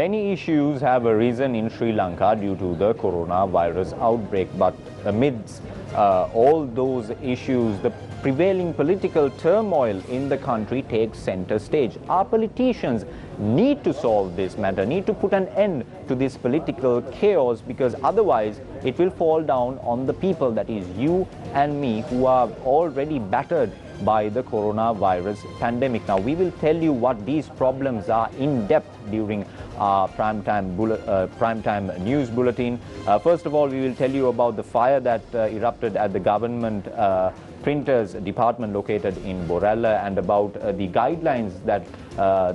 Many issues have arisen in Sri Lanka due to the coronavirus outbreak, but amidst all those issues, the prevailing political turmoil in the country takes center stage. Our politicians need to solve this matter, need to put an end to this political chaos, because otherwise it will fall down on the people, that is you and me, who are already battered by the coronavirus pandemic. Now, we will tell you what these problems are in depth during our primetime news bulletin. First of all, we will tell you about the fire that erupted at the government printers department located in Borella, and about the guidelines that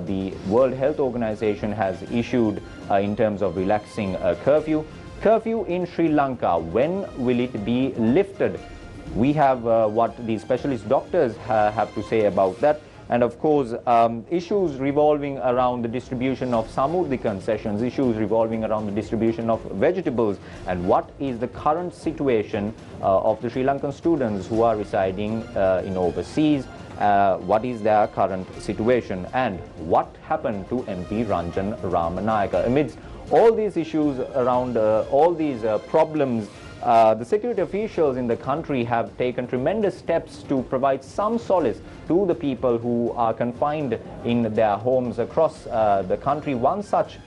the World Health Organization has issued in terms of relaxing curfew. Curfew in Sri Lanka, when will it be lifted? We have what the specialist doctors have to say about that. And of course, issues revolving around the distribution of samudri concessions, issues revolving around the distribution of vegetables, and what is the current situation of the Sri Lankan students who are residing in overseas, what is their current situation, and what happened to MP Ranjan Ramanayaka. Amidst all these issues around all these problems, the security officials in the country have taken tremendous steps to provide some solace to the people who are confined in their homes across the country. One such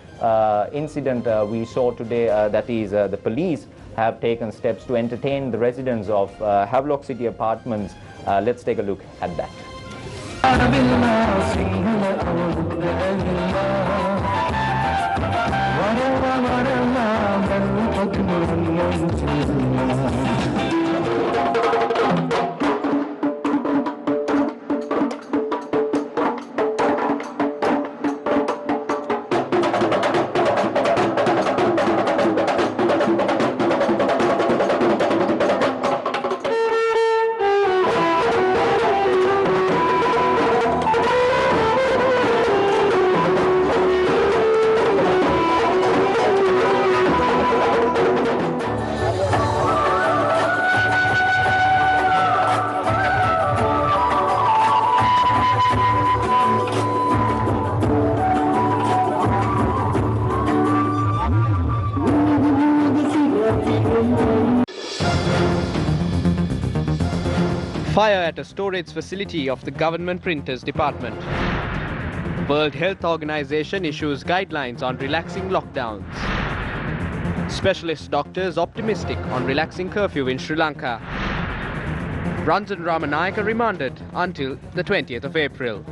incident we saw today, that is the police have taken steps to entertain the residents of Havelock City apartments. Let's take a look at that. Fire at a storage facility of the government printers department. World Health Organization issues guidelines on relaxing lockdowns. Specialist doctors optimistic on relaxing curfew in Sri Lanka. Ranjan Ramanayaka remanded until the 20th of April.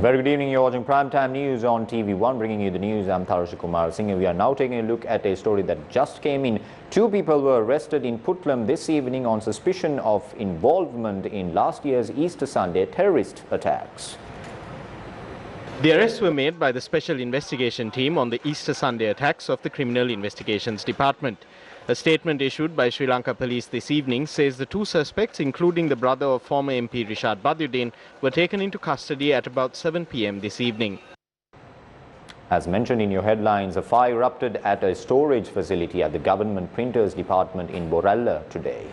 Very good evening. You're watching Primetime News on TV1, bringing you the news. I'm Tharasha Kumar Singh. We are now taking a look at a story that just came in. 2 people were arrested in Putlam this evening on suspicion of involvement in last year's Easter Sunday terrorist attacks. The arrests were made by the Special Investigation Team on the Easter Sunday attacks of the Criminal Investigations Department. A statement issued by Sri Lanka Police this evening says the 2 suspects, including the brother of former MP Rishad Badiuddin, were taken into custody at about 7 p.m. this evening. As mentioned in your headlines, a fire erupted at a storage facility at the government printers department in Borella today.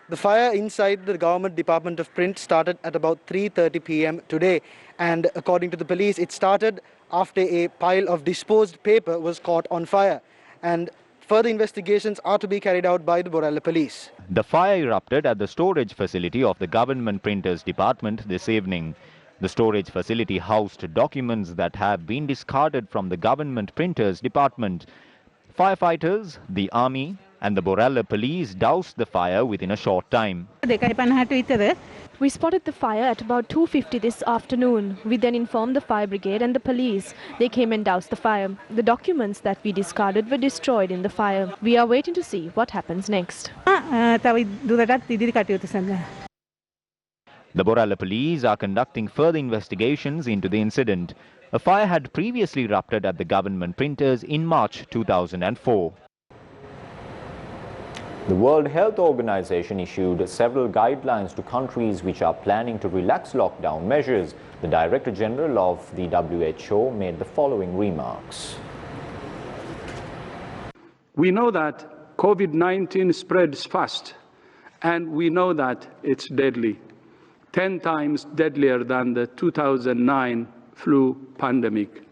The fire inside the Government Department of Print started at about 3:30 p.m. today, and according to the police, it started after a pile of disposed paper was caught on fire, and further investigations are to be carried out by the Borella police. The fire erupted at the storage facility of the government printers department this evening. The storage facility housed documents that have been discarded from the government printers department. Firefighters, the army and the Borella police doused the fire within a short time. We spotted the fire at about 2:50 this afternoon. We then informed the fire brigade and the police. They came and doused the fire. The documents that we discarded were destroyed in the fire. We are waiting to see what happens next. The Borala police are conducting further investigations into the incident. A fire had previously erupted at the government printers in March 2004. The World Health Organization issued several guidelines to countries which are planning to relax lockdown measures. The Director General of the WHO made the following remarks. We know that COVID-19 spreads fast, and we know that it's deadly, 10 times deadlier than the 2009 flu pandemic.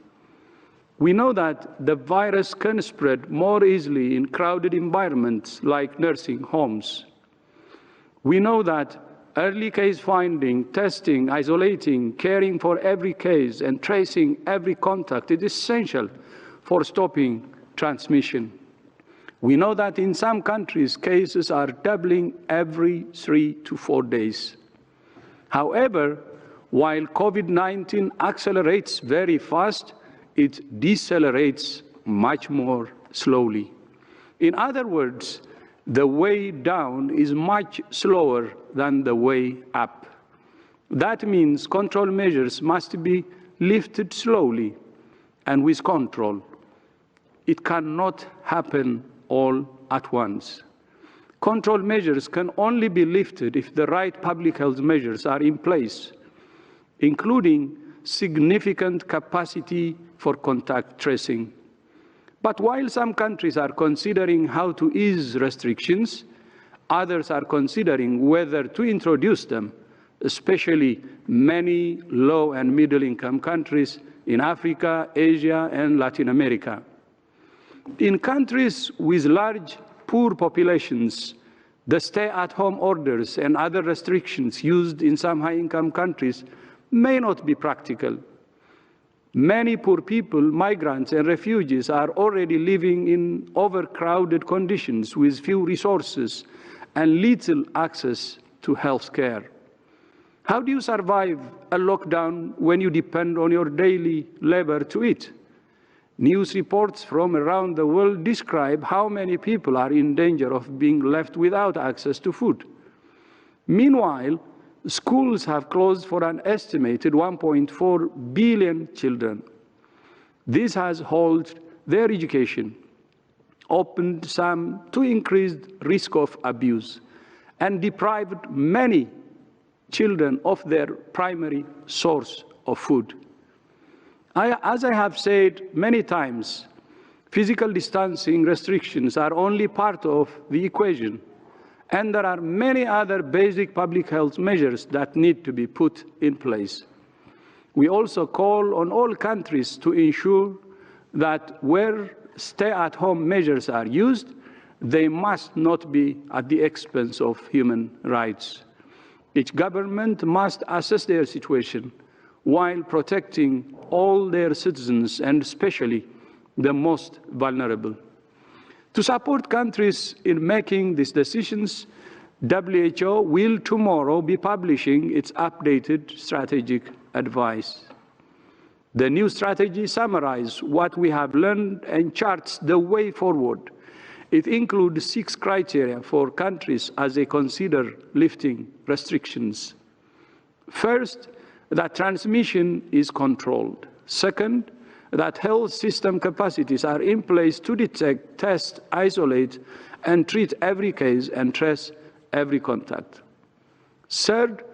We know that the virus can spread more easily in crowded environments like nursing homes. We know that early case finding, testing, isolating, caring for every case, and tracing every contact is essential for stopping transmission. We know that in some countries, cases are doubling every 3 to 4 days. However, while COVID-19 accelerates very fast, it decelerates much more slowly. In other words, the way down is much slower than the way up. That means control measures must be lifted slowly and with control. It cannot happen all at once. Control measures can only be lifted if the right public health measures are in place, including significant capacity for contact tracing. But while some countries are considering how to ease restrictions, others are considering whether to introduce them, especially many low and middle-income countries in Africa, Asia, and Latin America. In countries with large, poor populations, the stay-at-home orders and other restrictions used in some high-income countries may not be practical. Many poor people, migrants, and refugees are already living in overcrowded conditions with few resources and little access to health care. How do you survive a lockdown when you depend on your daily labor to eat? News reports from around the world describe how many people are in danger of being left without access to food. Meanwhile, schools have closed for an estimated 1.4 billion children. This has halted their education, opened some to increased risk of abuse, and deprived many children of their primary source of food. As I have said many times, physical distancing restrictions are only part of the equation, and there are many other basic public health measures that need to be put in place. We also call on all countries to ensure that where stay-at-home measures are used, they must not be at the expense of human rights. Each government must assess their situation while protecting all their citizens, and especially the most vulnerable. To support countries in making these decisions, WHO will tomorrow be publishing its updated strategic advice. The new strategy summarizes what we have learned and charts the way forward. It includes 6 criteria for countries as they consider lifting restrictions. First, that transmission is controlled. Second, that health system capacities are in place to detect, test, isolate, and treat every case and trace every contact. Third,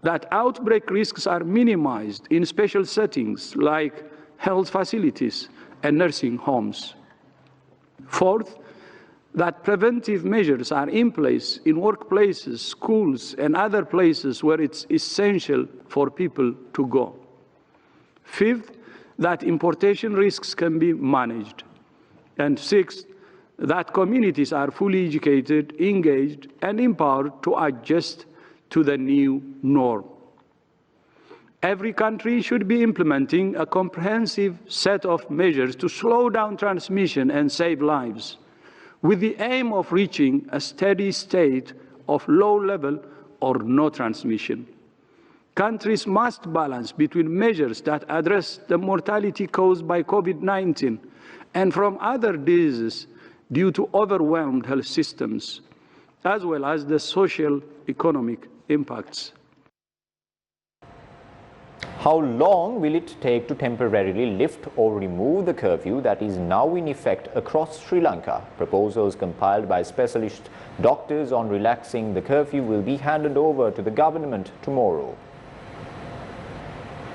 that outbreak risks are minimized in special settings like health facilities and nursing homes. Fourth, that preventive measures are in place in workplaces, schools, and other places where it's essential for people to go. Fifth, that importation risks can be managed. And sixth, that communities are fully educated, engaged, and empowered to adjust to the new norm. Every country should be implementing a comprehensive set of measures to slow down transmission and save lives, with the aim of reaching a steady state of low level or no transmission. Countries must balance between measures that address the mortality caused by COVID-19 and from other diseases due to overwhelmed health systems, as well as the social economic impacts. How long will it take to temporarily lift or remove the curfew that is now in effect across Sri Lanka? Proposals compiled by specialist doctors on relaxing the curfew will be handed over to the government tomorrow.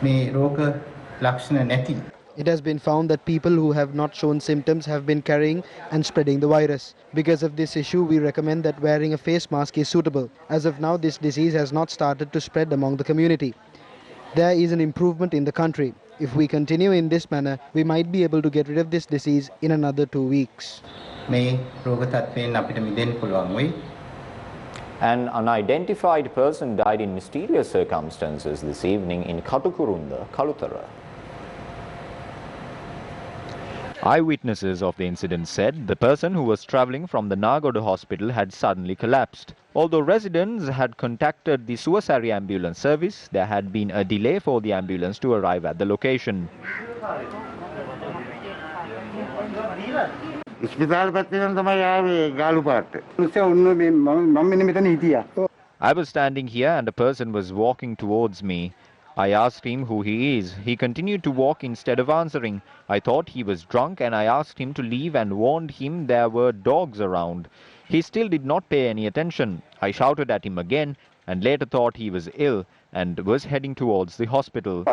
It has been found that people who have not shown symptoms have been carrying and spreading the virus. Because of this issue, we recommend that wearing a face mask is suitable. As of now, this disease has not started to spread among the community. There is an improvement in the country. If we continue in this manner, we might be able to get rid of this disease in another 2 weeks. An unidentified person died in mysterious circumstances this evening in Katukurunda, Kalutara. Eyewitnesses of the incident said the person who was travelling from the Nagoda hospital had suddenly collapsed. Although residents had contacted the Suwasari ambulance service, there had been a delay for the ambulance to arrive at the location. I was standing here and a person was walking towards me. I asked him who he is. He continued to walk instead of answering. I thought he was drunk and I asked him to leave and warned him there were dogs around. He still did not pay any attention. I shouted at him again and later thought he was ill and was heading towards the hospital.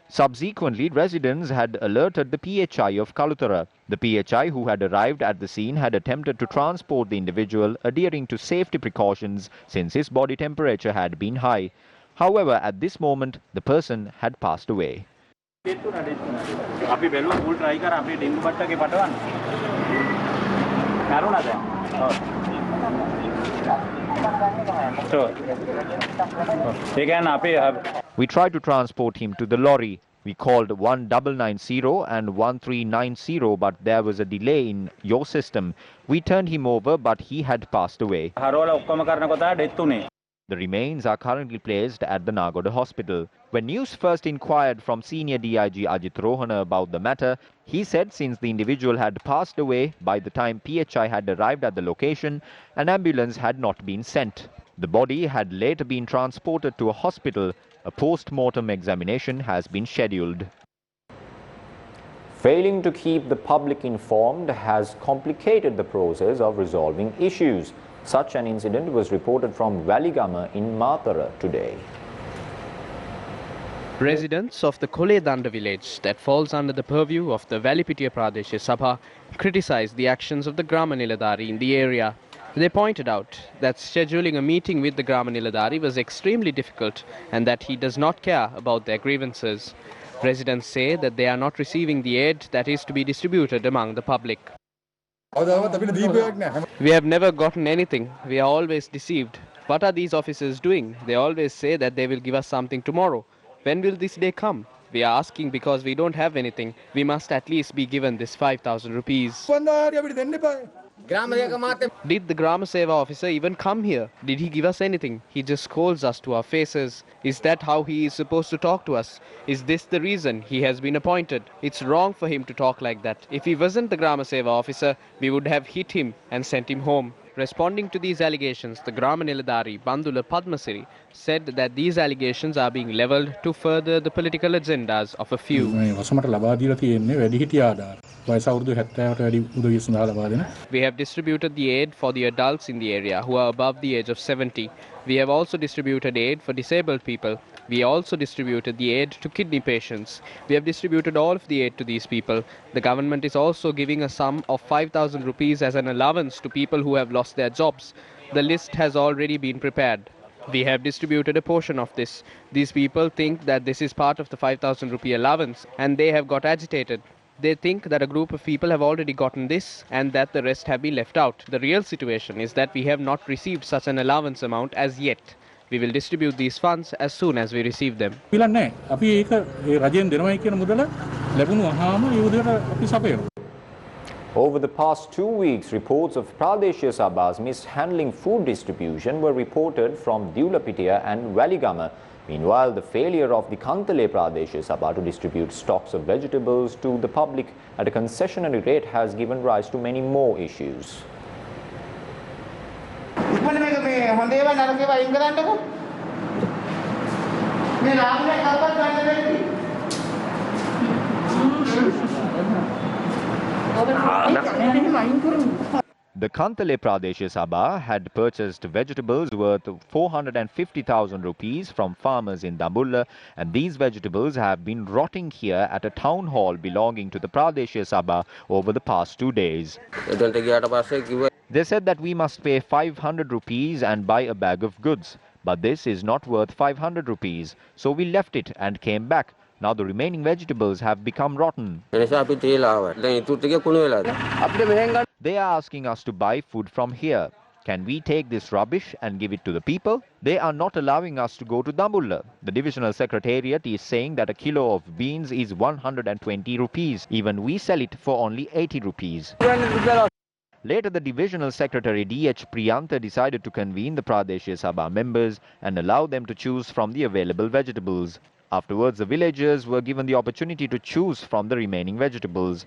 Subsequently, residents had alerted the PHI of Kalutara. The PHI who had arrived at the scene had attempted to transport the individual adhering to safety precautions since his body temperature had been high. However, at this moment, the person had passed away. We tried to transport him to the lorry. We called 1990 and 1390, but there was a delay in your system. We turned him over, but he had passed away. The remains are currently placed at the Nagoda hospital. When News First inquired from Senior DIG Ajit Rohana about the matter, he said since the individual had passed away by the time PHI had arrived at the location, an ambulance had not been sent. The body had later been transported to a hospital. A post-mortem examination has been scheduled. Failing to keep the public informed has complicated the process of resolving issues. Such an incident was reported from Waligama in Matara today. Residents of the Koledanda village that falls under the purview of the Valipitiya Pradesh Sabha criticized the actions of the Grama Niladhari in the area. They pointed out that scheduling a meeting with the Grama Niladhari was extremely difficult and that he does not care about their grievances. Residents say that they are not receiving the aid that is to be distributed among the public. We have never gotten anything. We are always deceived. What are these officers doing? They always say that they will give us something tomorrow. When will this day come? We are asking because we don't have anything. We must at least be given this 5,000 rupees. Did the Grama Seva officer even come here? Did he give us anything? He just scolds us to our faces. Is that how he is supposed to talk to us? Is this the reason he has been appointed? It's wrong for him to talk like that. If he wasn't the Grama Seva officer, we would have hit him and sent him home. Responding to these allegations, the Grama Niladhari, Bandula Padmasiri, said that these allegations are being levelled to further the political agendas of a few. We have distributed the aid for the adults in the area who are above the age of 70. We have also distributed aid for disabled people. We also distributed the aid to kidney patients. We have distributed all of the aid to these people. The government is also giving a sum of 5,000 rupees as an allowance to people who have lost their jobs. The list has already been prepared. We have distributed a portion of this. These people think that this is part of the 5,000 rupee allowance and they have got agitated. They think that a group of people have already gotten this and that the rest have been left out. The real situation is that we have not received such an allowance amount as yet. We will distribute these funds as soon as we receive them. Over the past 2 weeks, reports of Pradeshya Sabhas mishandling food distribution were reported from Dulapitiya and Waligama. Meanwhile, the failure of the Kantale Pradeshya Sabha to distribute stocks of vegetables to the public at a concessionary rate has given rise to many more issues. The Kantale Pradesh Sabha had purchased vegetables worth 450,000 rupees from farmers in Dambulla, and these vegetables have been rotting here at a town hall belonging to the Pradesh Sabha over the past 2 days. They said that we must pay 500 rupees and buy a bag of goods, but this is not worth 500 rupees, so we left it and came back. Now the remaining vegetables have become rotten. They are asking us to buy food from here. Can we take this rubbish and give it to the people? They are not allowing us to go to Dambulla. The divisional secretariat is saying that a kilo of beans is 120 rupees. Even we sell it for only 80 rupees. Later, the divisional secretary D.H. Priyanta decided to convene the Pradesh Sabha members and allow them to choose from the available vegetables. Afterwards, the villagers were given the opportunity to choose from the remaining vegetables.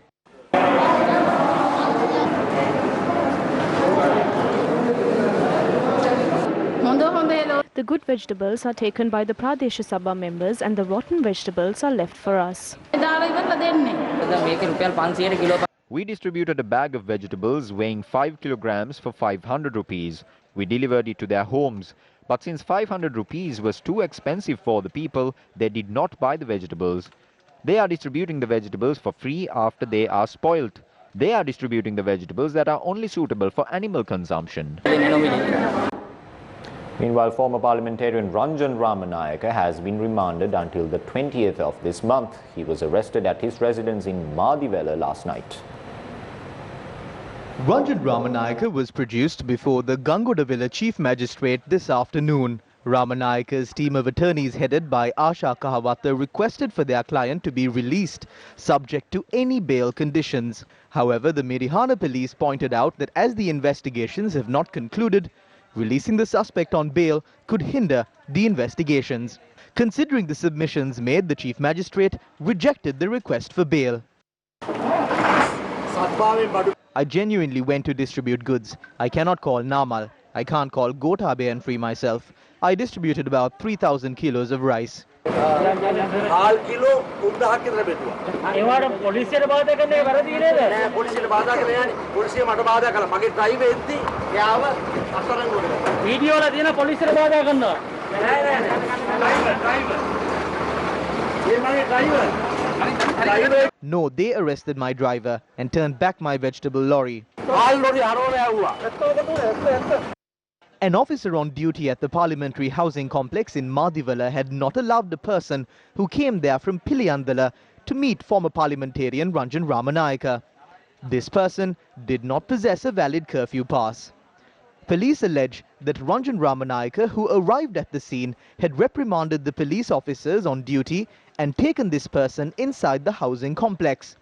The good vegetables are taken by the Pradesh Sabha members and the rotten vegetables are left for us. We distributed a bag of vegetables weighing 5 kilograms for 500 rupees. We delivered it to their homes. But since 500 rupees was too expensive for the people, they did not buy the vegetables. They are distributing the vegetables for free after they are spoilt. They are distributing the vegetables that are only suitable for animal consumption. Meanwhile, former parliamentarian Ranjan Ramanayaka has been remanded until the 20th of this month. He was arrested at his residence in Madivela last night. Ranjan Ramanayaka was produced before the Gangodavilla Chief Magistrate this afternoon. Ramanayaka's team of attorneys headed by Asha Kahawata requested for their client to be released, subject to any bail conditions. However, the Mirihana police pointed out that as the investigations have not concluded, releasing the suspect on bail could hinder the investigations. Considering the submissions made, the Chief Magistrate rejected the request for bail. I genuinely went to distribute goods. I cannot call Namal. I can't call Gotabe and free myself. I distributed about 3,000 kilos of rice. No, they arrested my driver and turned back my vegetable lorry. An officer on duty at the Parliamentary Housing Complex in Madivela had not allowed the person who came there from Piliyandala to meet former parliamentarian Ranjan Ramanayaka. This person did not possess a valid curfew pass. Police allege that Ranjan Ramanayaka, who arrived at the scene, had reprimanded the police officers on duty and taken this person inside the housing complex.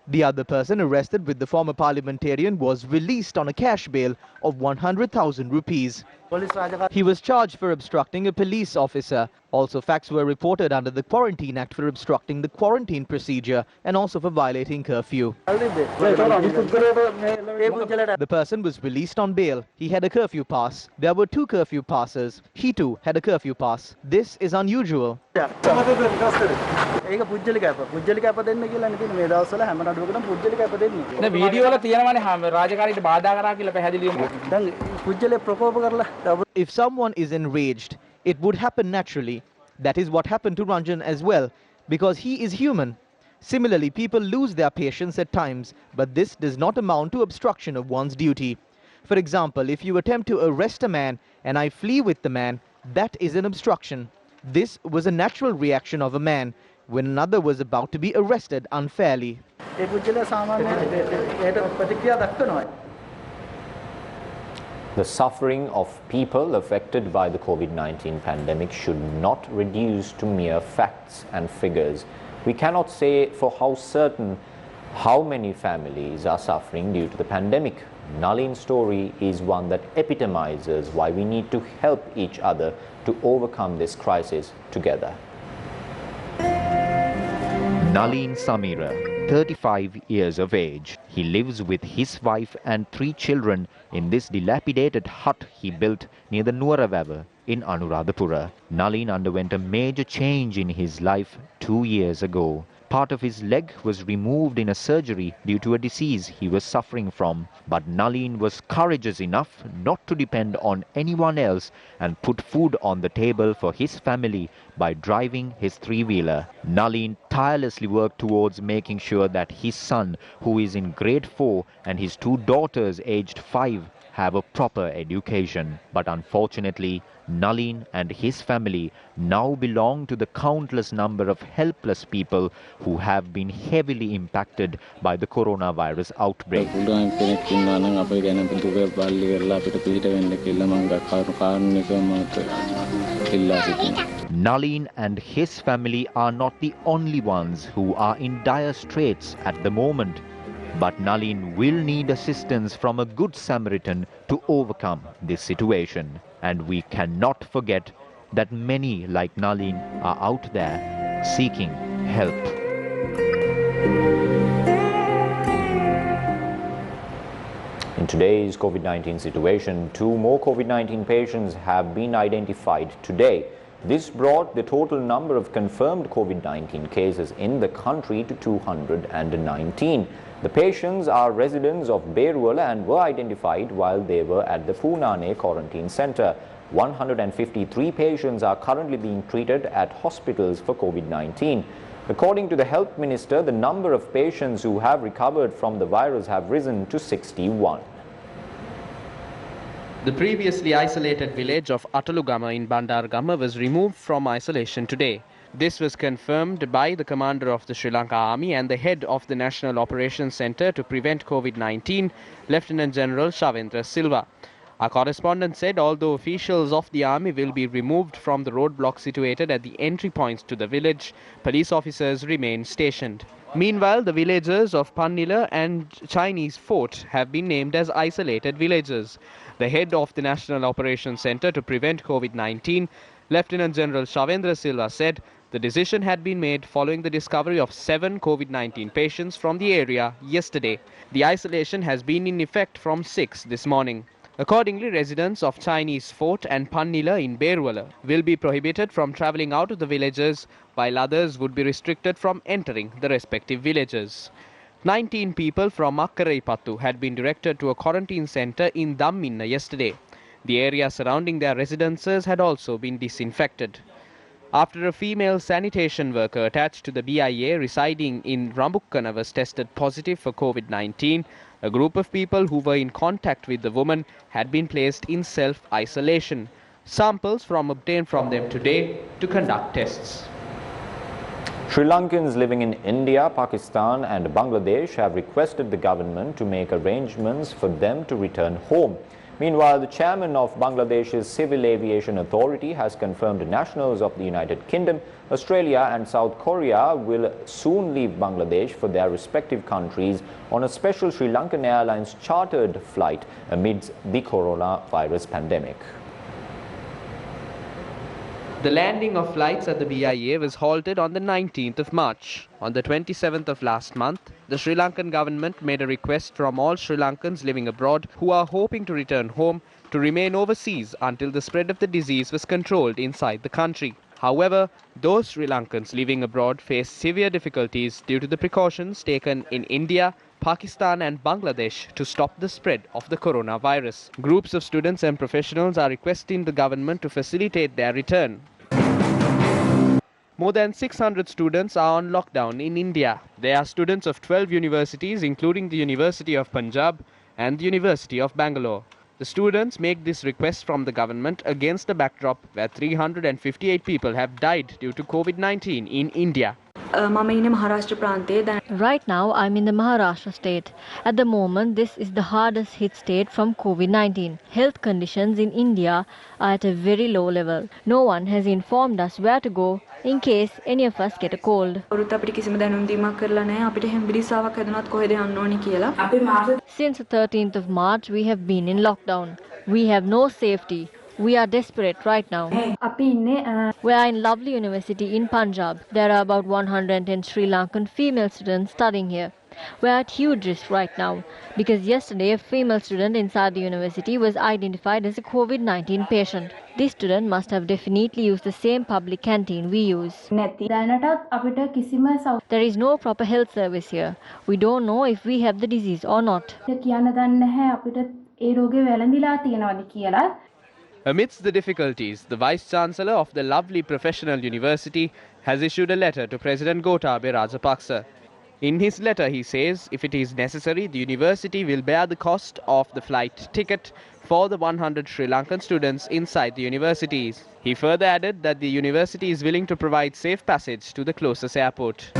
The other person arrested with the former parliamentarian was released on a cash bail of 100,000 rupees. He was charged for obstructing a police officer. Also, facts were reported under the Quarantine Act for obstructing the quarantine procedure and also for violating curfew. The person was released on bail. He had a curfew pass. There were 2 curfew passes. He too had a curfew pass. This is unusual. If someone is enraged, it would happen naturally. That is what happened to Ranjan as well, because he is human. Similarly, people lose their patience at times, but this does not amount to obstruction of one's duty. For example, if you attempt to arrest a man and I flee with the man, that is an obstruction. This was a natural reaction of a man when another was about to be arrested unfairly. The suffering of people affected by the COVID-19 pandemic should not reduce to mere facts and figures. We cannot say for how certain how many families are suffering due to the pandemic. Nalin's story is one that epitomizes why we need to help each other to overcome this crisis together. Nalin Samira. 35 years of age. He lives with his wife and 3 children in this dilapidated hut he built near the Nuwarawawa in Anuradhapura. Nalin underwent a major change in his life 2 years ago. Part of his leg was removed in a surgery due to a disease he was suffering from. But Nalin was courageous enough not to depend on anyone else and put food on the table for his family by driving his 3-wheeler. Nalin tirelessly worked towards making sure that his son, who is in grade 4, and his 2 daughters aged 5 have a proper education. But unfortunately, Nalin and his family now belong to the countless number of helpless people who have been heavily impacted by the coronavirus outbreak. Nalin and his family are not the only ones who are in dire straits at the moment. But Nalin will need assistance from a good Samaritan to overcome this situation. And we cannot forget that many like Nalin are out there seeking help. In today's COVID-19 situation, 2 more COVID-19 patients have been identified today. This brought the total number of confirmed COVID-19 cases in the country to 219. The patients are residents of Berwala and were identified while they were at the Funane Quarantine Centre. 153 patients are currently being treated at hospitals for COVID-19. According to the Health Minister, the number of patients who have recovered from the virus have risen to 61. The previously isolated village of Atalugama in Bandargama was removed from isolation today. This was confirmed by the commander of the Sri Lanka Army and the head of the National Operations Centre to prevent COVID-19, Lieutenant General Shavendra Silva. Our correspondent said although officials of the army will be removed from the roadblock situated at the entry points to the village, police officers remain stationed. Meanwhile, the villagers of Pannila and Chinese Fort have been named as isolated villages. The head of the National Operations Centre to prevent COVID-19, Lieutenant General Shavendra Silva, said the decision had been made following the discovery of 7 COVID-19 patients from the area yesterday. The isolation has been in effect from 6 this morning. Accordingly, residents of Chinese Fort and Pannila in Berwala will be prohibited from travelling out of the villages, while others would be restricted from entering the respective villages. 19 people from Akkaraipattu had been directed to a quarantine centre in Damminna yesterday. The area surrounding their residences had also been disinfected. After a female sanitation worker attached to the BIA residing in Rambukkana was tested positive for COVID-19, a group of people who were in contact with the woman had been placed in self-isolation. Samples obtained from them today to conduct tests. Sri Lankans living in India, Pakistan and Bangladesh have requested the government to make arrangements for them to return home. Meanwhile, the chairman of Bangladesh's Civil Aviation Authority has confirmed nationals of the United Kingdom, Australia and South Korea will soon leave Bangladesh for their respective countries on a special Sri Lankan Airlines chartered flight amidst the coronavirus pandemic. The landing of flights at the BIA was halted on the 19th of March. On the 27th of last month, the Sri Lankan government made a request from all Sri Lankans living abroad who are hoping to return home to remain overseas until the spread of the disease was controlled inside the country. However, those Sri Lankans living abroad face severe difficulties due to the precautions taken in India, Pakistan and Bangladesh to stop the spread of the coronavirus. Groups of students and professionals are requesting the government to facilitate their return. More than 600 students are on lockdown in India. They are students of 12 universities, including the University of Punjab and the University of Bangalore. The students make this request from the government against the backdrop where 358 people have died due to COVID-19 in India. Right now, I'm in the Maharashtra state. At the moment, this is the hardest hit state from COVID-19. Health conditions in India are at a very low level. No one has informed us where to go in case any of us get a cold. Since the 13th of March, we have been in lockdown. We have no safety. We are desperate right now. We are in lovely university in Punjab. There are about 110 Sri Lankan female students studying here. We are at huge risk right now because yesterday a female student inside the university was identified as a COVID-19 patient. This student must have definitely used the same public canteen we use. There is no proper health service here. We don't know if we have the disease or not. Amidst the difficulties, the Vice-Chancellor of the lovely professional university has issued a letter to President Gotabaya Rajapaksa. In his letter, he says if it is necessary, the university will bear the cost of the flight ticket for the 100 Sri Lankan students inside the universities. He further added that the university is willing to provide safe passage to the closest airport.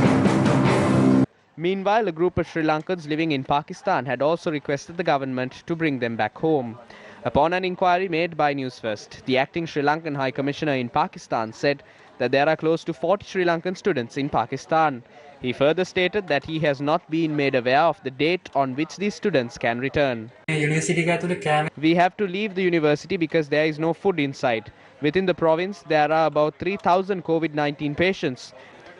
Meanwhile, a group of Sri Lankans living in Pakistan had also requested the government to bring them back home. Upon an inquiry made by Newsfirst, the acting Sri Lankan High Commissioner in Pakistan said that there are close to 40 Sri Lankan students in Pakistan. He further stated that he has not been made aware of the date on which these students can return. We have to leave the university because there is no food inside. Within the province, there are about 3,000 COVID-19 patients.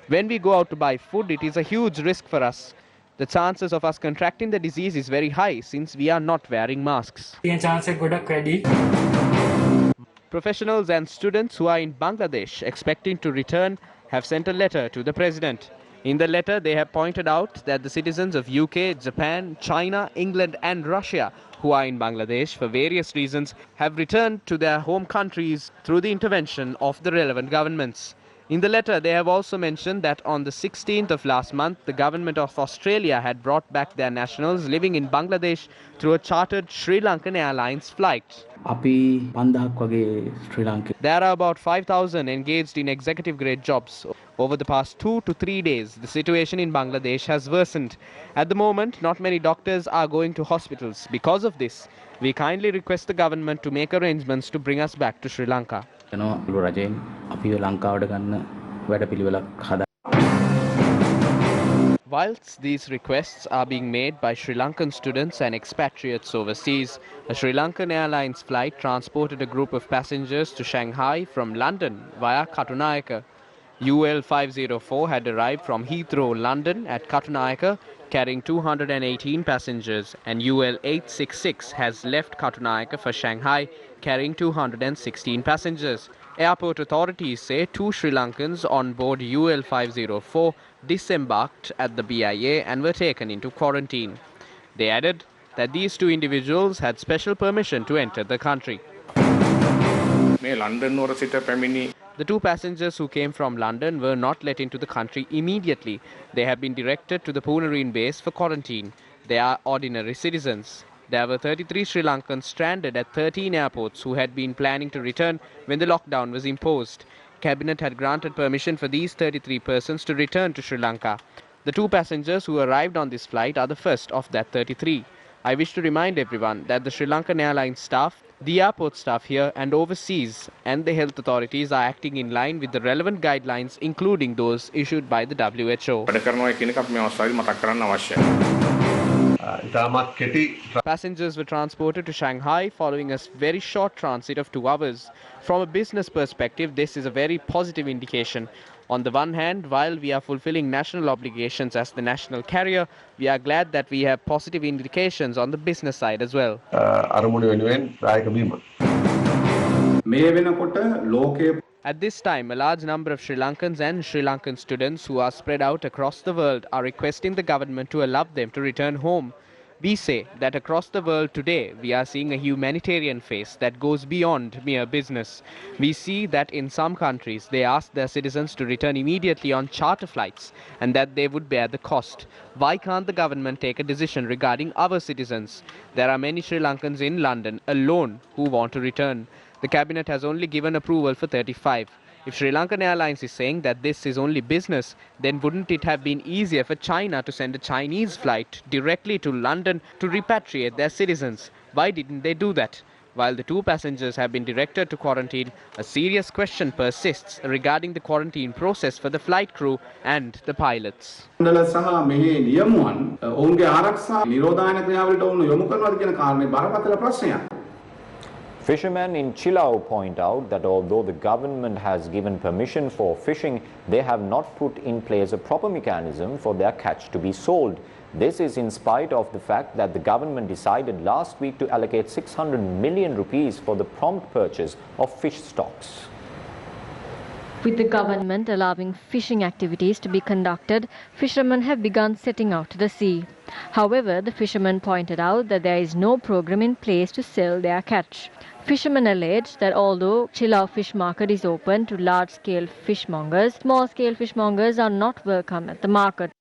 When we go out to buy food, it is a huge risk for us. The chances of us contracting the disease is very high since we are not wearing masks. Professionals and students who are in Bangladesh expecting to return have sent a letter to the President. In the letter, they have pointed out that the citizens of UK, Japan, China, England and Russia who are in Bangladesh for various reasons have returned to their home countries through the intervention of the relevant governments. In the letter, they have also mentioned that on the 16th of last month, the government of Australia had brought back their nationals living in Bangladesh through a chartered Sri Lankan Airlines flight. There are about 5,000 engaged in executive grade jobs. Over the past 2 to 3 days, the situation in Bangladesh has worsened. At the moment, not many doctors are going to hospitals. Because of this, we kindly request the government to make arrangements to bring us back to Sri Lanka. Whilst these requests are being made by Sri Lankan students and expatriates overseas, a Sri Lankan Airlines flight transported a group of passengers to Shanghai from London via Katunayaka. UL 504 had arrived from Heathrow, London at Katunayaka carrying 218 passengers, and UL 866 has left Katunayaka for Shanghai carrying 216 passengers. Airport authorities say 2 Sri Lankans on board UL 504 disembarked at the BIA and were taken into quarantine. They added that these 2 individuals had special permission to enter the country. The 2 passengers who came from London were not let into the country immediately. They have been directed to the Poonareen base for quarantine. They are ordinary citizens. There were 33 Sri Lankans stranded at 13 airports who had been planning to return when the lockdown was imposed. Cabinet had granted permission for these 33 persons to return to Sri Lanka. The 2 passengers who arrived on this flight are the first of that 33. I wish to remind everyone that the Sri Lankan Airlines staff, the airport staff here and overseas, and the health authorities are acting in line with the relevant guidelines, including those issued by the WHO. Passengers were transported to Shanghai following a very short transit of 2 hours. From a business perspective, this is a very positive indication. On the one hand, while we are fulfilling national obligations as the national carrier, we are glad that we have positive indications on the business side as well. At this time, a large number of Sri Lankans and Sri Lankan students who are spread out across the world are requesting the government to allow them to return home. We say that across the world today, we are seeing a humanitarian face that goes beyond mere business. We see that in some countries, they ask their citizens to return immediately on charter flights and that they would bear the cost. Why can't the government take a decision regarding our citizens? There are many Sri Lankans in London alone who want to return. The cabinet has only given approval for 35. If Sri Lankan Airlines is saying that this is only business, then wouldn't it have been easier for China to send a Chinese flight directly to London to repatriate their citizens? Why didn't they do that? While the 2 passengers have been directed to quarantine, a serious question persists regarding the quarantine process for the flight crew and the pilots. Fishermen in Chilao point out that although the government has given permission for fishing, they have not put in place a proper mechanism for their catch to be sold. This is in spite of the fact that the government decided last week to allocate 600 million rupees for the prompt purchase of fish stocks. With the government allowing fishing activities to be conducted, fishermen have begun setting out to the sea. However, the fishermen pointed out that there is no program in place to sell their catch. Fishermen allege that although Chilao fish market is open to large-scale fishmongers, small-scale fishmongers are not welcome at the market.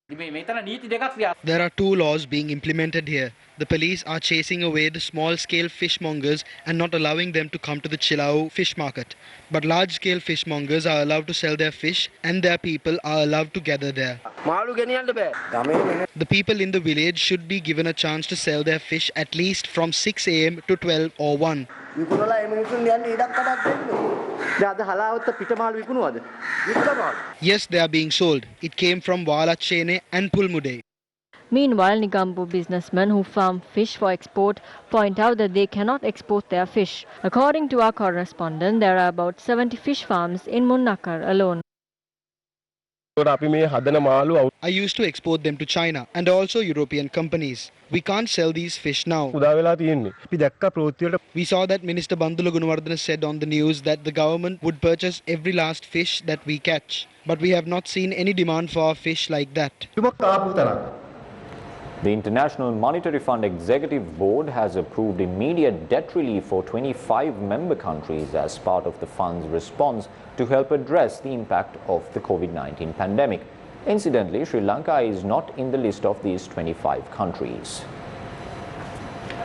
There are two laws being implemented here. The police are chasing away the small-scale fishmongers and not allowing them to come to the Chilao fish market. But large-scale fishmongers are allowed to sell their fish and their people are allowed to gather there. The people in the village should be given a chance to sell their fish at least from 6 a.m. to 12 or 1. Yes, they are being sold. It came from Walachene and Pulmude. Meanwhile, Nigambu businessmen who farm fish for export point out that they cannot export their fish. According to our correspondent, there are about 70 fish farms in Munnakar alone. I used to export them to China and also European companies. We can't sell these fish now. We saw that Minister Bandula Gunawardena said on the news that the government would purchase every last fish that we catch. But we have not seen any demand for our fish like that. The International Monetary Fund Executive Board has approved immediate debt relief for 25 member countries as part of the fund's response to help address the impact of the COVID-19 pandemic. Incidentally, Sri Lanka is not in the list of these 25 countries.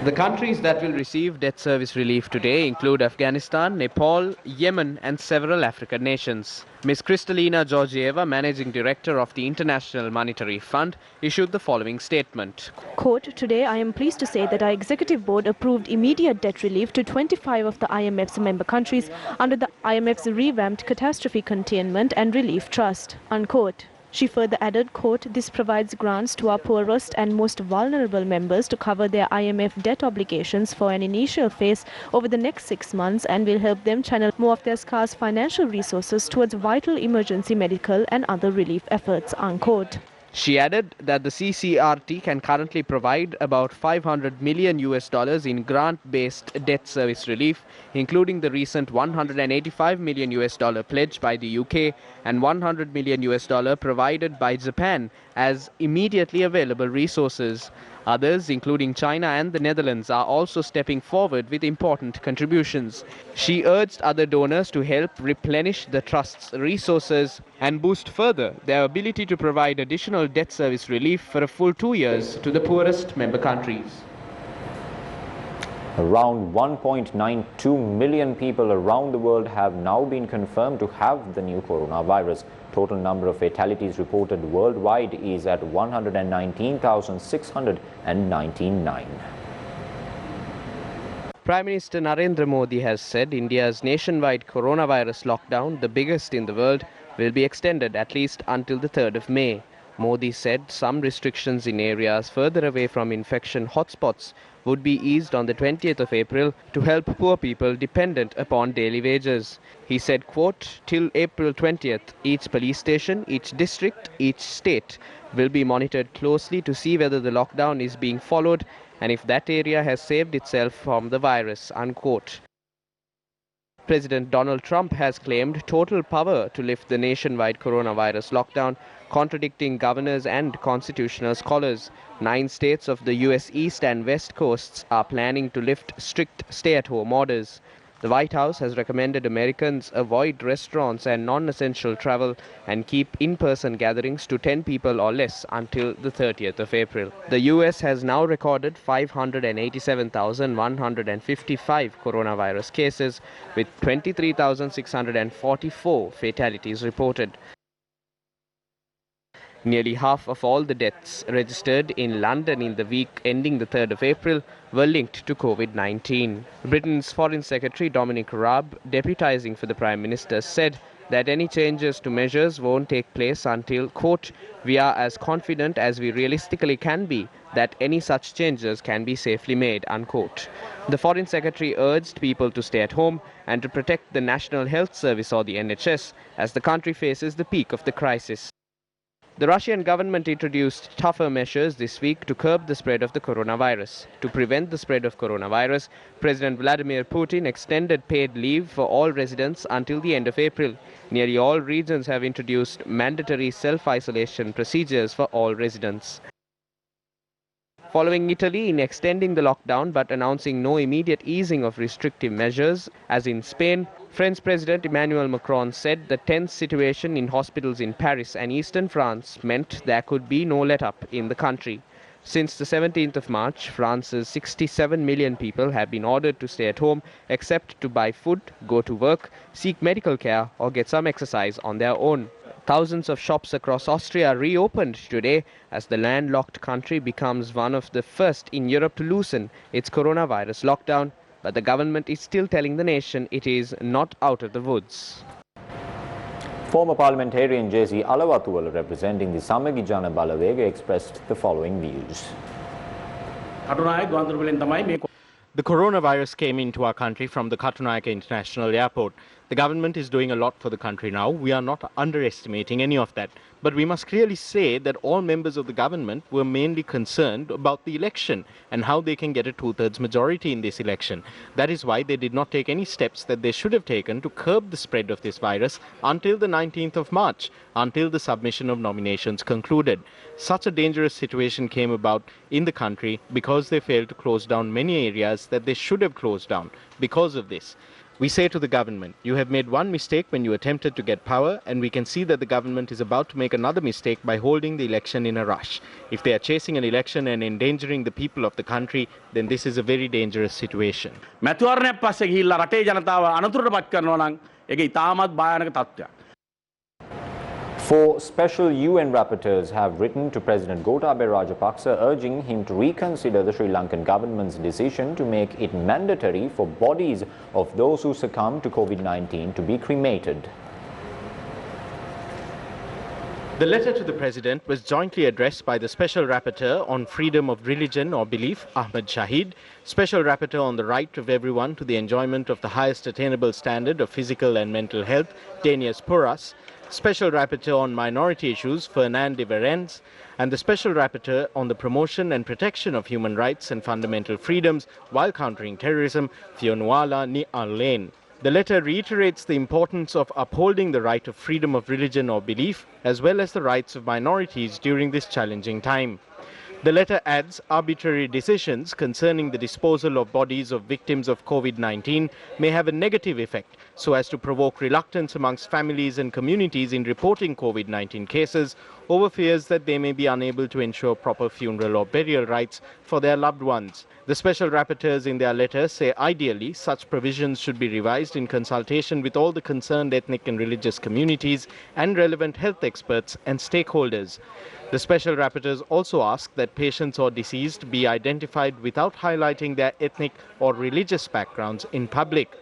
The countries that will receive debt service relief today include Afghanistan, Nepal, Yemen and several African nations. Ms. Kristalina Georgieva, Managing Director of the International Monetary Fund, issued the following statement. Quote, today I am pleased to say that our Executive Board approved immediate debt relief to 25 of the IMF's member countries under the IMF's revamped Catastrophe Containment and Relief Trust. Unquote. She further added, quote, this provides grants to our poorest and most vulnerable members to cover their IMF debt obligations for an initial phase over the next 6 months and will help them channel more of their scarce financial resources towards vital emergency medical and other relief efforts, unquote. She added that the CCRT can currently provide about $500 million in grant-based debt service relief, including the recent $185 million pledge by the UK and $100 million provided by Japan as immediately available resources. Others, including China and the Netherlands, are also stepping forward with important contributions. She urged other donors to help replenish the trust's resources and boost further their ability to provide additional debt service relief for a full 2 years to the poorest member countries. Around 1.92 million people around the world have now been confirmed to have the new coronavirus. Total number of fatalities reported worldwide is at 119,699. Prime Minister Narendra Modi has said India's nationwide coronavirus lockdown, the biggest in the world, will be extended at least until the 3rd of May. Modi said some restrictions in areas further away from infection hotspots would be eased on the 20th of April to help poor people dependent upon daily wages. He said, quote, till April 20th, each police station, each district, each state will be monitored closely to see whether the lockdown is being followed and if that area has saved itself from the virus, unquote. President Donald Trump has claimed total power to lift the nationwide coronavirus lockdown, contradicting governors and constitutional scholars. 9 states of the US East and West Coasts are planning to lift strict stay-at-home orders. The White House has recommended Americans avoid restaurants and non-essential travel and keep in-person gatherings to 10 people or less until the 30th of April. The US has now recorded 587,155 coronavirus cases, with 23,644 fatalities reported. Nearly half of all the deaths registered in London in the week ending the 3rd of April were linked to COVID-19. Britain's Foreign Secretary Dominic Raab, deputising for the Prime Minister, said that any changes to measures won't take place until, quote, we are as confident as we realistically can be that any such changes can be safely made, unquote. The Foreign Secretary urged people to stay at home and to protect the National Health Service or the NHS as the country faces the peak of the crisis. The Russian government introduced tougher measures this week to curb the spread of the coronavirus. To prevent the spread of coronavirus, President Vladimir Putin extended paid leave for all residents until the end of April. Nearly all regions have introduced mandatory self-isolation procedures for all residents. Following Italy in extending the lockdown but announcing no immediate easing of restrictive measures, as in Spain, French President Emmanuel Macron said the tense situation in hospitals in Paris and eastern France meant there could be no let-up in the country. Since the 17th of March, France's 67 million people have been ordered to stay at home except to buy food, go to work, seek medical care or get some exercise on their own. Thousands of shops across Austria reopened today as the landlocked country becomes one of the first in Europe to loosen its coronavirus lockdown, but the government is still telling the nation it is not out of the woods. Former parliamentarian J.C. Alawatuwala, representing the Samagi Jana Balawega, expressed the following views. The coronavirus came into our country from the Katunayake International Airport. The government is doing a lot for the country now. We are not underestimating any of that. But we must clearly say that all members of the government were mainly concerned about the election and how they can get a two-thirds majority in this election. That is why they did not take any steps that they should have taken to curb the spread of this virus until the 19th of March, until the submission of nominations concluded. Such a dangerous situation came about in the country because they failed to close down many areas that they should have closed down because of this. We say to the government, you have made one mistake when you attempted to get power, and we can see that the government is about to make another mistake by holding the election in a rush. If they are chasing an election and endangering the people of the country, then this is a very dangerous situation. Four special UN rapporteurs have written to President Gotabaya Rajapaksa urging him to reconsider the Sri Lankan government's decision to make it mandatory for bodies of those who succumb to COVID-19 to be cremated. The letter to the President was jointly addressed by the Special Rapporteur on Freedom of Religion or Belief, Ahmed Shahid, Special Rapporteur on the Right of Everyone to the Enjoyment of the Highest Attainable Standard of Physical and Mental Health, Danius Puras, Special Rapporteur on Minority Issues, Fernand de Verens, and the Special Rapporteur on the Promotion and Protection of Human Rights and Fundamental Freedoms while Countering Terrorism, Fionnuala Ni Arlene. The letter reiterates the importance of upholding the right of freedom of religion or belief, as well as the rights of minorities during this challenging time. The letter adds arbitrary decisions concerning the disposal of bodies of victims of COVID-19 may have a negative effect so as to provoke reluctance amongst families and communities in reporting COVID-19 cases over fears that they may be unable to ensure proper funeral or burial rights for their loved ones. The special rapporteurs in their letter say ideally such provisions should be revised in consultation with all the concerned ethnic and religious communities and relevant health experts and stakeholders. The special rapporteurs also ask that patients or deceased be identified without highlighting their ethnic or religious backgrounds in public.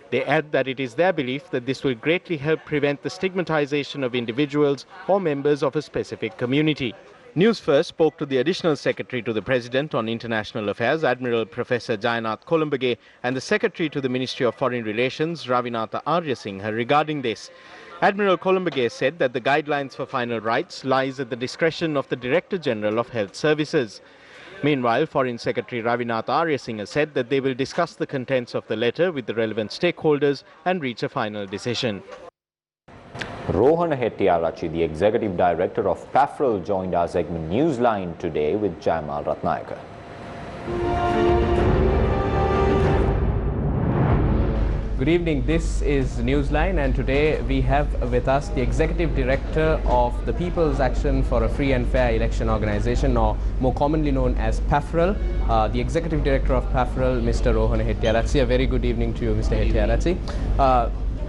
They add that it is their belief that this will greatly help prevent the stigmatization of individuals or members of a specific community. Newsfirst spoke to the Additional Secretary to the President on International Affairs, Admiral Professor Jayanath Kolumbage, and the Secretary to the Ministry of Foreign Relations, Ravinatha Aryasinghe, regarding this. Admiral Kolumbage said that the guidelines for final rights lies at the discretion of the Director General of Health Services. Meanwhile, Foreign Secretary Ravinatha Aryasinghe said that they will discuss the contents of the letter with the relevant stakeholders and reach a final decision. Rohana Hettiarachchi, the Executive Director of PAFREL, joined our segment Newsline today with Jayamal Ratnayaka. Good evening, this is Newsline, and today we have with us the Executive Director of the People's Action for a Free and Fair Election Organization, or more commonly known as PAFREL, the Executive Director of PAFREL, Mr. Rohana Hettiarachchi. A very good evening to you, Mr. Hettiarachchi.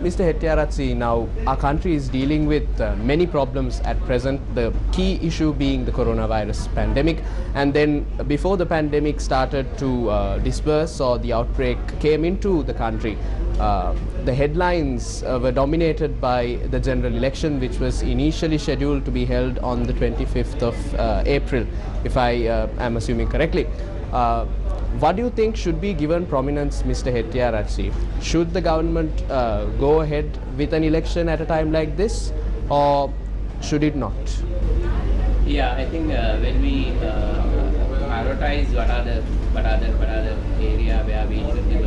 Mr. Hettiaratsi, now our country is dealing with many problems at present, the key issue being the coronavirus pandemic. And then before the pandemic started to disperse or the outbreak came into the country, the headlines were dominated by the general election, which was initially scheduled to be held on the 25th of April, if I am assuming correctly. What do you think should be given prominence, Mr. Hettiaratsi? Should the government go ahead with an election at a time like this, or should it not? Yeah, I think when we prioritize what are the area where we should give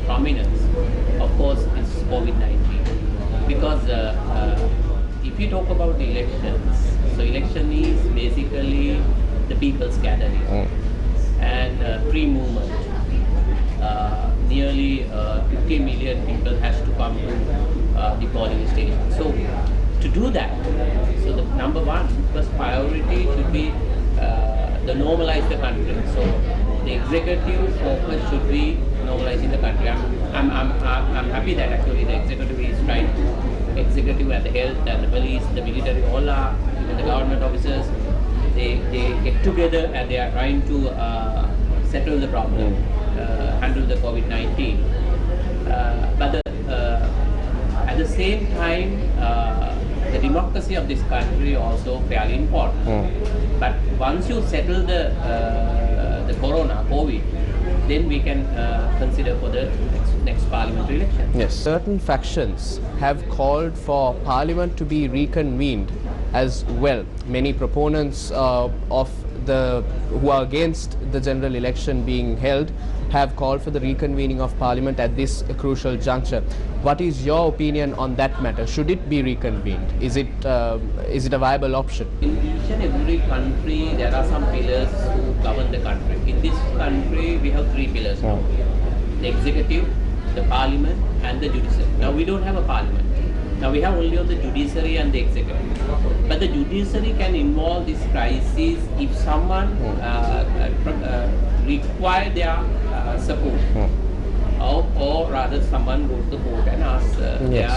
prominence, of course, it's COVID-19. Because if you talk about the elections, so election is basically the people's gathering. And pre-movement, nearly 50 million people has to come to the polling station. So to do that, so the number one, first priority should be the normalize the country. So the executive focus should be normalizing the country. I'm happy that actually the executive is trying to, executive and the health and the police, the military, all are, even the government officers, they get together and they are trying to settle the problem, handle the COVID-19. But at the same time, the democracy of this country also fairly important. But once you settle the COVID, then we can consider for the next parliamentary election. Yes. Certain factions have called for Parliament to be reconvened as well. Many proponents who are against the general election being held have called for the reconvening of Parliament at this crucial juncture. What is your opinion on that matter? Should it be reconvened? Is it a viable option? In each and every country, there are some pillars who govern the country. In this country, we have three pillars now: the executive, the parliament, and the judiciary. Now we don't have a parliament. Now we have only the judiciary and the executive. But the judiciary can involve this crisis if someone require their support, or rather someone go to the court and ask their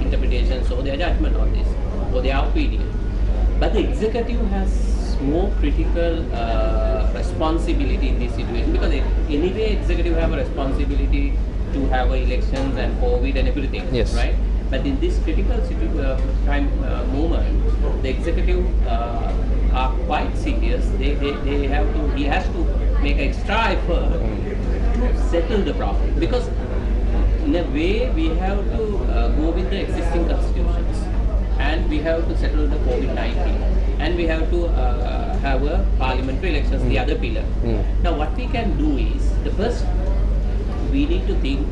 interpretations or their judgment on this, or their opinion. But the executive has more critical responsibility in this situation, because anyway executive have a responsibility to have elections and COVID and everything, right? But in this critical moment, the executive are quite serious. He has to make extra effort to settle the problem, because in a way we have to go with the existing constitutions, and we have to settle the COVID-19, and we have to have a parliamentary elections, the other pillar. Now what we can do is, the first, we need to think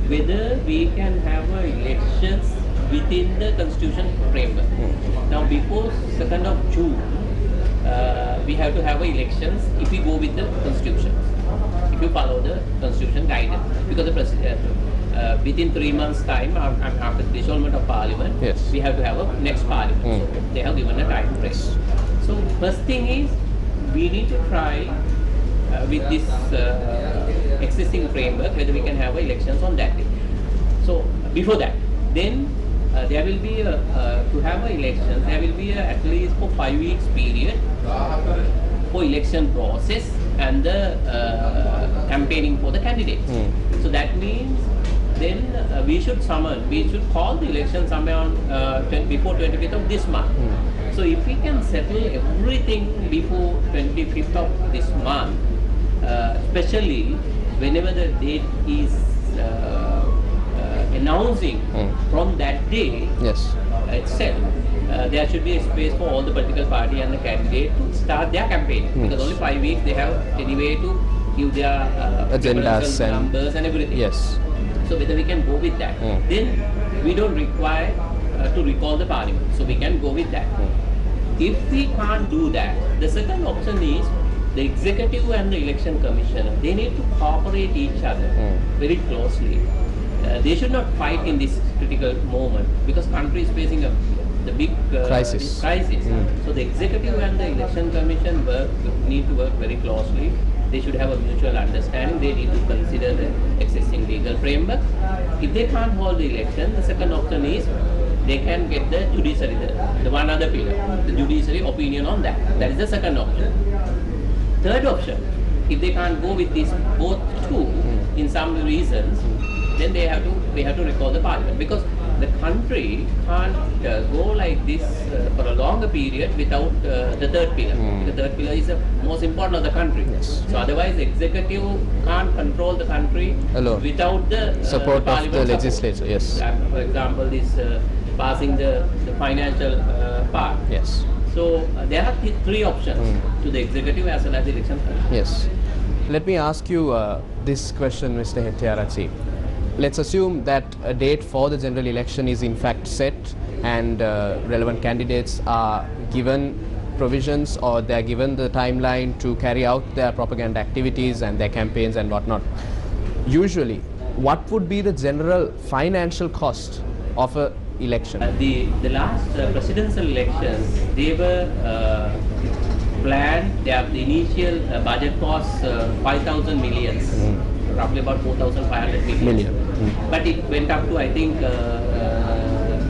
whether we can have elections within the constitution framework. Now before 2nd of June, we have to have elections if we go with the constitution, if you follow the constitution guidance, because the president, within 3 months time after the dissolution of parliament, we have to have a next parliament. So they have given a time frame. So first thing is, we need to try with this existing framework whether we can have elections on that day. So before that, then there will be to have elections, there will be at least for 5 weeks period for election process and the campaigning for the candidates. So that means then we should call the election somewhere on before 25th of this month. So if we can settle everything before 25th of this month, especially whenever the date is announcing from that day itself, there should be a space for all the political party and the candidate to start their campaign, because only 5 weeks they have anyway to give their agendas and numbers and everything. So whether we can go with that, then we don't require to recall the parliament, so we can go with that. If we can't do that, the second option is the executive and the election commission, they need to cooperate each other very closely. They should not fight in this critical moment, because country is facing the big crisis. So the executive and the election commission need to work very closely. They should have a mutual understanding. They need to consider the existing legal framework. If they can't hold the election, the second option is they can get the judiciary, the one other pillar, the judiciary opinion on that. That is the second option. Third option, if they can't go with these both two in some reasons, then we have to recall the parliament, because the country can't go like this for a longer period without the third pillar. The third pillar is the most important of the country. Yes. So otherwise the executive can't control the country alone, without the support of the legislature. Support. Yes. For example, this passing the financial part. Yes. So there are three options to the executive as well as the election commission. Yes. Let me ask you this question, Mr. Hettiarachchi. Let's assume that a date for the general election is in fact set and relevant candidates are given provisions, or they are given the timeline to carry out their propaganda activities and their campaigns and whatnot. Usually, what would be the general financial cost of an election? The last presidential elections, they were planned. The initial budget was 5,000 millions. Roughly about 4,500 million. But it went up to, I think,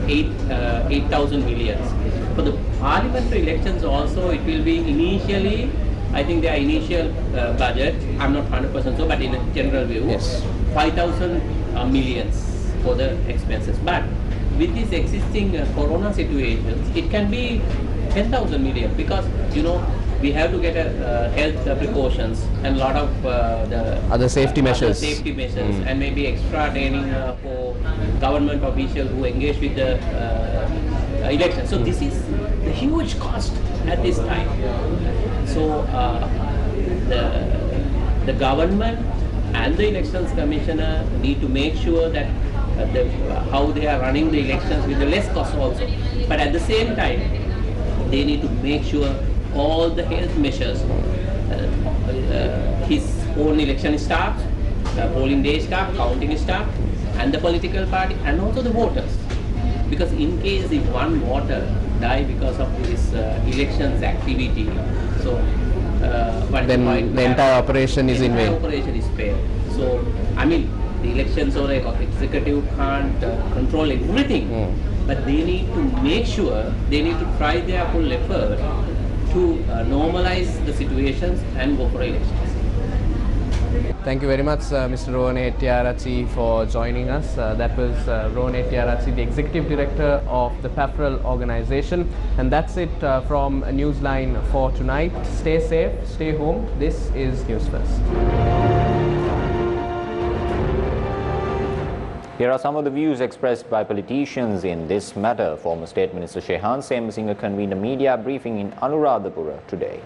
8,000 millions. For the parliamentary elections also, it will be initially, I think their initial budget, I'm not 100% sure, but in a general view, yes, 5,000 millions for the expenses. But with these existing corona situations, it can be 10,000 million, because, you know, we have to get health precautions and a lot of the other safety measures, and maybe extra training for government officials who engage with the election. So this is a huge cost at this time. So the government and the elections commissioner need to make sure that how they are running the elections with the less cost also. But at the same time, they need to make sure all the health measures, his own election staff, polling day staff, counting staff, and the political party, and also the voters. Because in case if one voter die because of this elections activity, so then the entire operation is in vain. Operation is failed. So I mean, the elections or executive can't control everything, but they need to make sure, they need to try their full effort to normalize the situations and go for elections. Thank you very much, Mr. Rowan Hettiarachchi, for joining us. That was Rowan Hettiarachchi, the Executive Director of the PAFREL organization. And that's it from Newsline for tonight. Stay safe, stay home. This is News First. Here are some of the views expressed by politicians in this matter. Former State Minister Shehan Semsingha convened a media briefing in Anuradhapura today.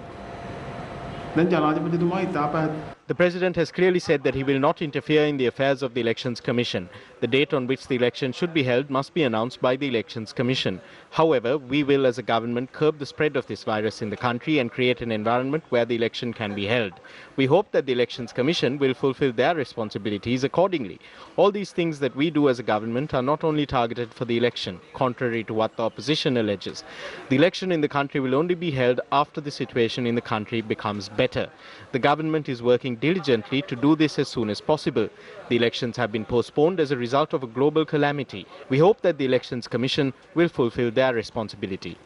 The President has clearly said that he will not interfere in the affairs of the Elections Commission. The date on which the election should be held must be announced by the Elections Commission. However, we will as a government curb the spread of this virus in the country and create an environment where the election can be held. We hope that the Elections Commission will fulfill their responsibilities accordingly. All these things that we do as a government are not only targeted for the election, contrary to what the opposition alleges. The election in the country will only be held after the situation in the country becomes better. The government is working diligently to do this as soon as possible. The elections have been postponed as a result of a global calamity. We hope that the Elections Commission will fulfill their responsibility.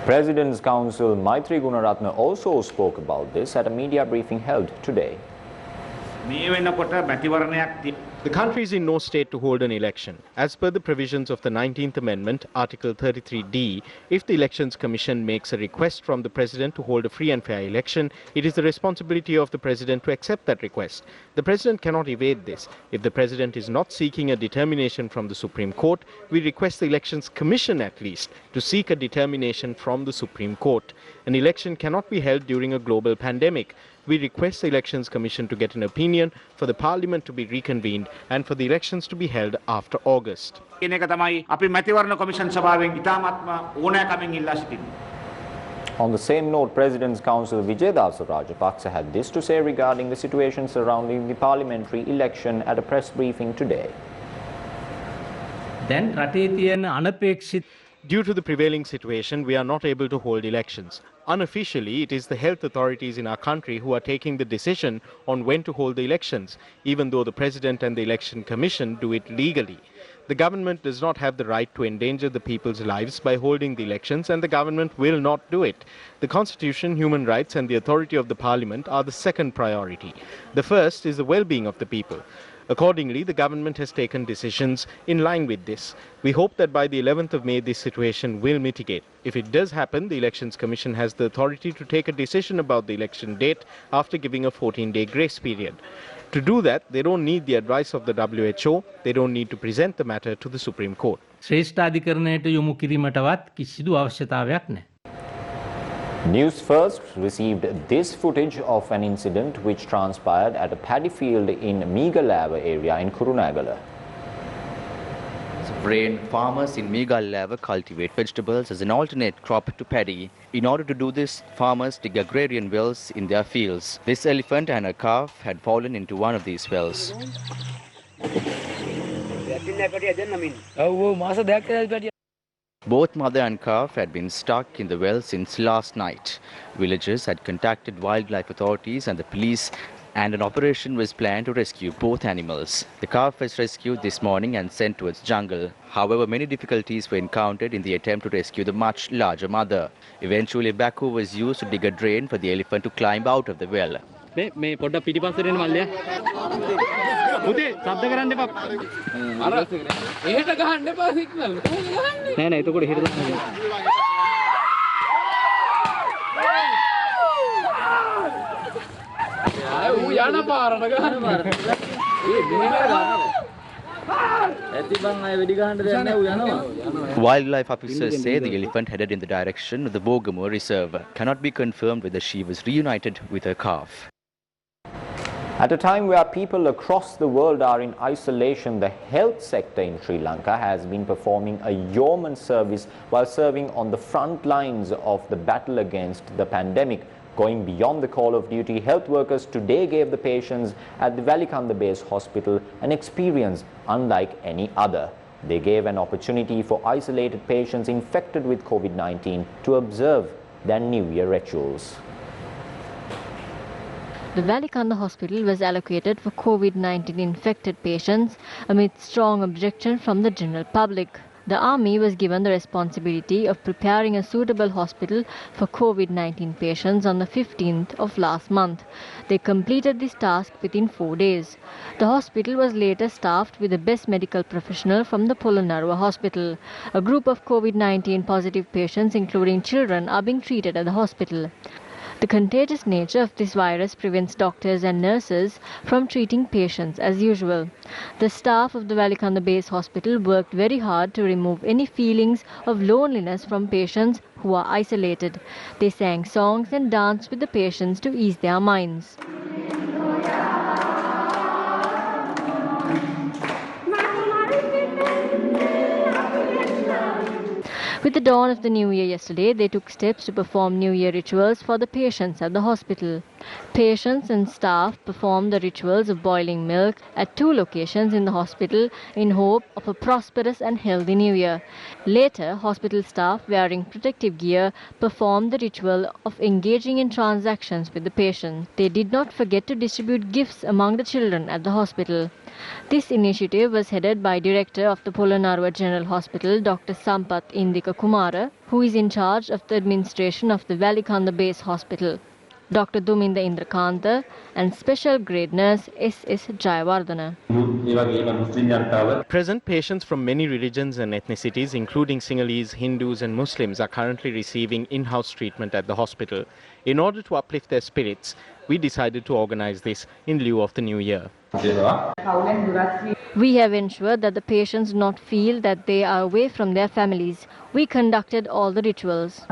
President's Counsel Maitri Gunaratne also spoke about this at a media briefing held today. The country is in no state to hold an election. As per the provisions of the 19th Amendment, Article 33D, if the Elections Commission makes a request from the President to hold a free and fair election, it is the responsibility of the President to accept that request. The President cannot evade this. If the President is not seeking a determination from the Supreme Court, we request the Elections Commission at least to seek a determination from the Supreme Court. An election cannot be held during a global pandemic. We request the Elections Commission to get an opinion, for the Parliament to be reconvened and for the elections to be held after August. On the same note, President's Counsel Vijayadasa Rajapaksa had this to say regarding the situation surrounding the parliamentary election at a press briefing today. Due to the prevailing situation, we are not able to hold elections. Unofficially, it is the health authorities in our country who are taking the decision on when to hold the elections, even though the President and the Election Commission do it legally. The government does not have the right to endanger the people's lives by holding the elections, and the government will not do it. The Constitution, human rights and the authority of the Parliament are the second priority. The first is the well-being of the people. Accordingly, the government has taken decisions in line with this. We hope that by the 11th of May, this situation will mitigate. If it does happen, the Elections Commission has the authority to take a decision about the election date after giving a 14-day grace period. To do that, they don't need the advice of the WHO. They don't need to present the matter to the Supreme Court. ශ්‍රේෂ්ඨාධිකරණයට යොමු කිරීමටවත් කිසිදු අවශ්‍යතාවයක් නැහැ. Newsfirst received this footage of an incident which transpired at a paddy field in Megalava area in Kurunagala. Rain farmers in Megalava cultivate vegetables as an alternate crop to paddy. In order to do this, farmers dig agrarian wells in their fields. This elephant and a calf had fallen into one of these wells. Both mother and calf had been stuck in the well since last night. Villagers had contacted wildlife authorities and the police, and an operation was planned to rescue both animals. The calf was rescued this morning and sent to its jungle. However, many difficulties were encountered in the attempt to rescue the much larger mother. Eventually, a backhoe was used to dig a drain for the elephant to climb out of the well. Wildlife officers say the elephant headed in the direction of the Bogamo Reserve. Cannot be confirmed whether she was reunited with her calf. At a time where people across the world are in isolation, the health sector in Sri Lanka has been performing a yeoman service while serving on the front lines of the battle against the pandemic. Going beyond the call of duty, health workers today gave the patients at the Valikanda Base Hospital an experience unlike any other. They gave an opportunity for isolated patients infected with COVID-19 to observe their New Year rituals. The Valikanda Hospital was allocated for COVID-19 infected patients amid strong objection from the general public. The army was given the responsibility of preparing a suitable hospital for COVID-19 patients on the 15th of last month. They completed this task within 4 days. The hospital was later staffed with the best medical professional from the Polonnaruwa Hospital. A group of COVID-19 positive patients, including children, are being treated at the hospital. The contagious nature of this virus prevents doctors and nurses from treating patients as usual. The staff of the Valikanda Base Hospital worked very hard to remove any feelings of loneliness from patients who are isolated. They sang songs and danced with the patients to ease their minds. With the dawn of the new year yesterday, they took steps to perform New Year rituals for the patients at the hospital. Patients and staff performed the rituals of boiling milk at 2 locations in the hospital in hope of a prosperous and healthy new year. Later, hospital staff wearing protective gear performed the ritual of engaging in transactions with the patient. They did not forget to distribute gifts among the children at the hospital. This initiative was headed by Director of the Polonnaruwa General Hospital, Dr. Sampath Indika Kumara, who is in charge of the administration of the Valikanda Base Hospital, Dr. Duminda Indrakanta, and Special Grade Nurse S.S. Jayawardana. Present, patients from many religions and ethnicities, including Sinhalese, Hindus and Muslims, are currently receiving in-house treatment at the hospital. In order to uplift their spirits, we decided to organize this in lieu of the new year. We have ensured that the patients not feel that they are away from their families. We conducted all the rituals.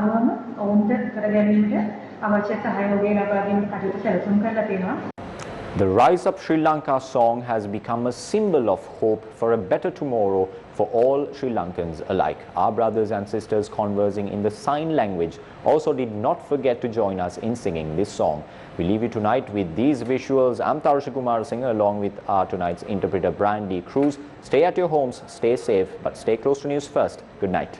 The Rise Up Sri Lanka song has become a symbol of hope for a better tomorrow for all Sri Lankans alike. Our brothers and sisters conversing in the sign language also did not forget to join us in singing this song. We leave you tonight with these visuals. I'm Tarusha Kumar Singh along with our tonight's interpreter Brian D. Cruz. Stay at your homes, stay safe, but stay close to News First. Good night.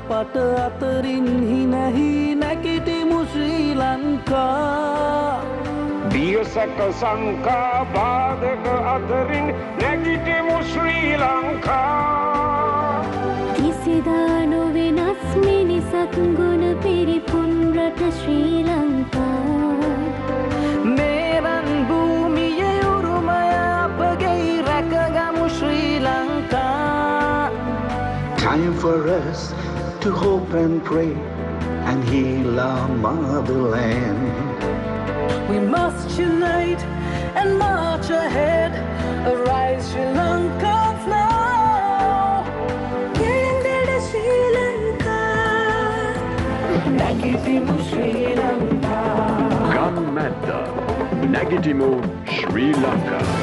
පට අතරින් හිනැහි නැගිටිමු ශ්‍රී ලංකා දියසක සංකා බාධක අතරින් නැගිටිමු ශ්‍රී ලංකා කිසිදා නොවෙනස් මිනිසක් ගුණ පිරිපුන් රට ශ්‍රී ලංකා මේරන් භූමියේ උරුමය අපගේ රැකගමු ශ්‍රී Lanka Time for us to hope and pray and heal our motherland. We must unite and march ahead. Arise, Sri Lankans now. Yendada Sri Lanka. Nagitimu Sri Lanka. Ganmadda. Nagitimu Sri Lanka.